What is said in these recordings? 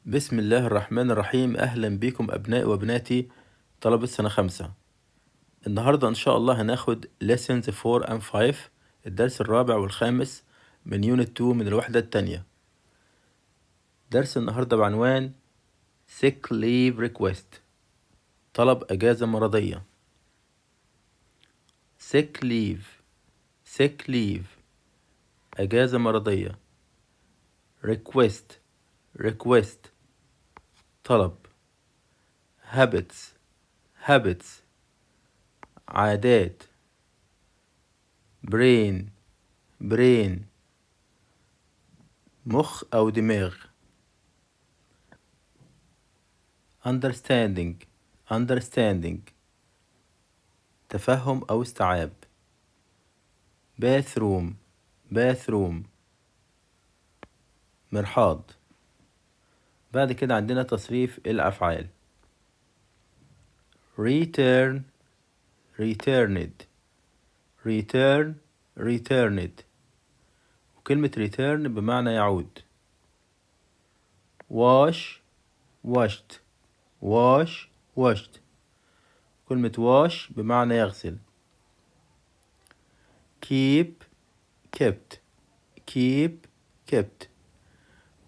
بسم الله الرحمن الرحيم. أهلا بكم أبنائي وبناتي طلبة سنة 5. النهاردة إن شاء الله هناخد lessons 4 and 5، الدرس الرابع والخامس من unit 2 من الوحدة التانية. درس النهاردة بعنوان sick leave request، طلب أجازة مرضية. sick leave أجازة مرضية. request طلب. habits عادات. brain مخ أو دماغ. understanding تفهم أو استيعاب. bathroom مرحاض. بعد كده عندنا تصريف الأفعال. returned وكلمة return بمعنى يعود. washed كلمة wash بمعنى يغسل. kept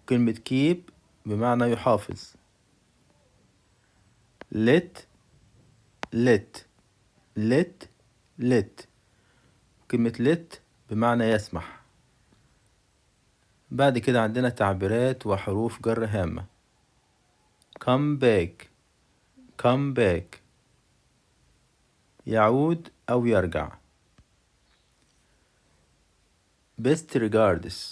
كلمة keep بمعنى يحافظ. let كلمة let بمعنى يسمح. بعد كده عندنا تعبيرات وحروف جر هامة. come back يعود أو يرجع. best regards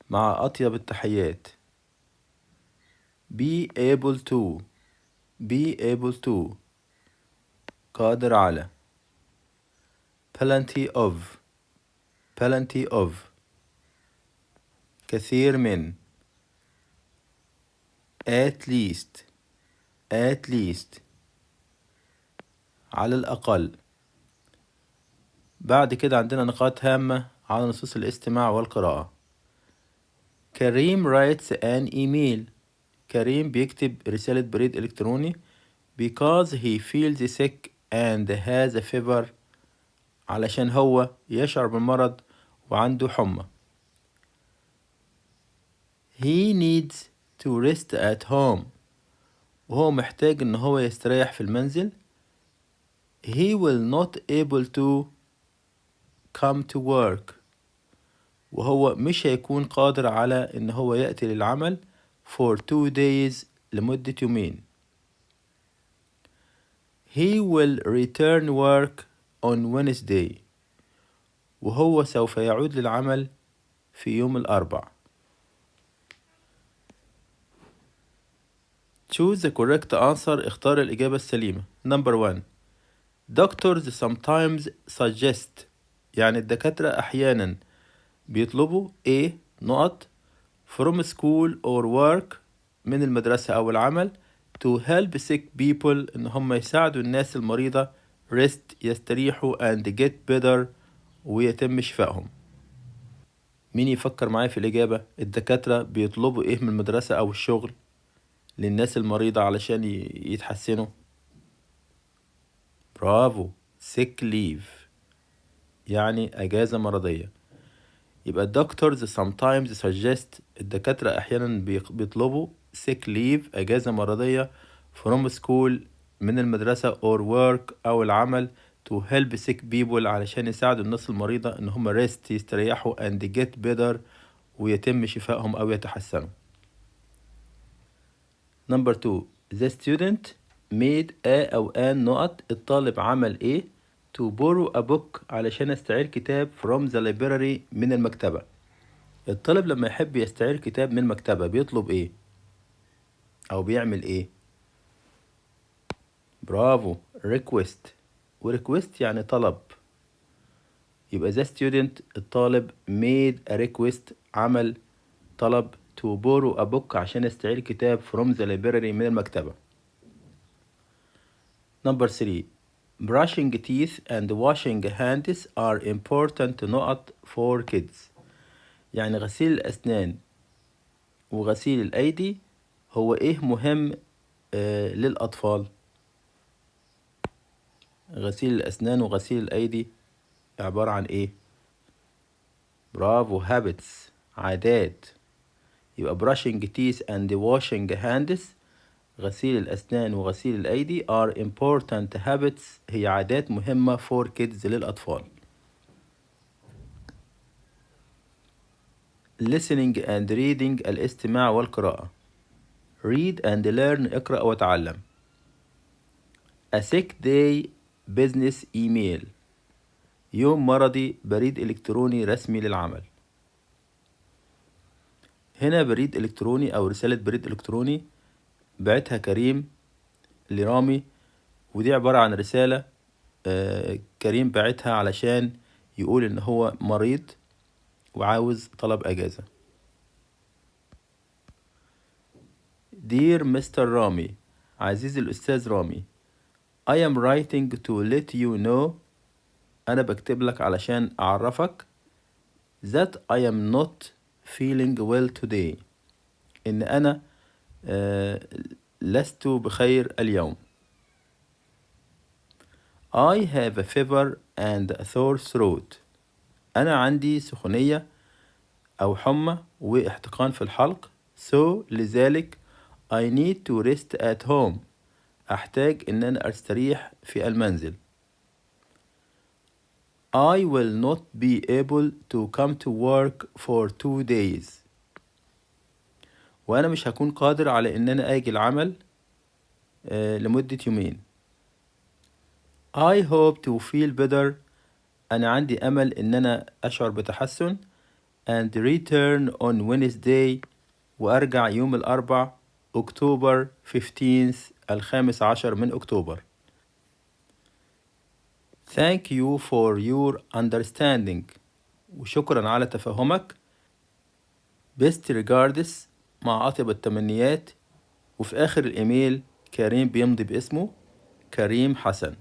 مع أطيب التحيات. be able to قادر على. plenty of كثير من. at least على الأقل. بعد كده عندنا نقاط هامة على نصوص الاستماع والقراءة. كريم writes an email. كريم بيكتب رسالة بريد إلكتروني because he feels sick and has a fever، علشان هو يشعر بالمرض وعنده حمى. he needs to rest at home، وهو محتاج إن هو يستريح في المنزل. he will not able to come to work، وهو مش هيكون قادر على إن هو يأتي للعمل for 2 days لمدة يومين. he will return work on Wednesday، وهو سوف يعود للعمل في يوم الأربع. choose the correct answer، اختار الإجابة السليمة. number 1 doctors sometimes suggest، يعني الدكاترة أحيانا بيطلبوا نقط from school or work، من المدرسة أو العمل، to help sick people، إن هم يساعدوا الناس المريضة، rest يستريحوا and get better ويتم شفائهم. مين يفكر معايا في الإجابة؟ الدكاترة بيطلبوا من المدرسة أو الشغل للناس المريضة علشان يتحسنوا؟ برافو، sick leave يعني أجازة مرضية. يبقى doctors sometimes suggest، الدكاترة أحيانا بيطلبوا sick leave أجازة مرضية from school، من المدرسة or work أو العمل to help sick people، علشان يساعدوا الناس المريضة إن هم rest يستريحوا and get better ويتم شفائهم أو يتحسنوا. number 2 the student made a أو an نقط، الطالب عمل to borrow a book، علشان يستعير كتاب from the library، من المكتبة. الطالب لما يحب يستعير كتاب من المكتبة بيطلب أو بيعمل برافو، request، request يعني طلب. يبقى the student الطالب made a request عمل طلب to borrow a book عشان يستعير كتاب from the library، من المكتبة. number 3 brushing teeth and washing hands are important نقط for kids، يعني غسيل الأسنان وغسيل الأيدي هو إيه مهم للأطفال؟ غسيل الأسنان وغسيل الأيدي عبارة عن إيه؟ برافو، habits، عادات. يبقى brushing teeth and washing hands، غسيل الأسنان وغسيل الأيدي are important habits، هي عادات مهمة for kids للأطفال. listening and reading، الاستماع والقراءة. read and learn، اقرأ وتعلم. a sick day business email، يوم مرضي بريد إلكتروني رسمي للعمل. هنا بريد إلكتروني أو رسالة بريد إلكتروني بعتها كريم لرامي، ودي عبارة عن رسالة كريم بعتها علشان يقول إن هو مريض وعاوز طلب أجازة. Dear Mr. رامي، عزيزي الأستاذ رامي، I am writing to let you know، أنا بكتب لك علشان أعرفك that I am not feeling well today، إن أنا لست بخير اليوم. I have a fever and a sore throat، أنا عندي سخونية أو حمى واحتقان في الحلق. so لذلك I need to rest at home، أحتاج إن أنا أستريح في المنزل. I will not be able to come to work for 2 days، وأنا مش هكون قادر على إن أنا أجي العمل لمدة يومين. I hope to feel better، أنا عندي أمل إن أنا أشعر بتحسن and return on Wednesday، وأرجع يوم الأربع أكتوبر 15th، 15 من أكتوبر. Thank you for your understanding، وشكرا على تفهمك. Best regards، مع أطيب التمنيات. وفي آخر الإيميل كريم بيمضي باسمه كريم حسن.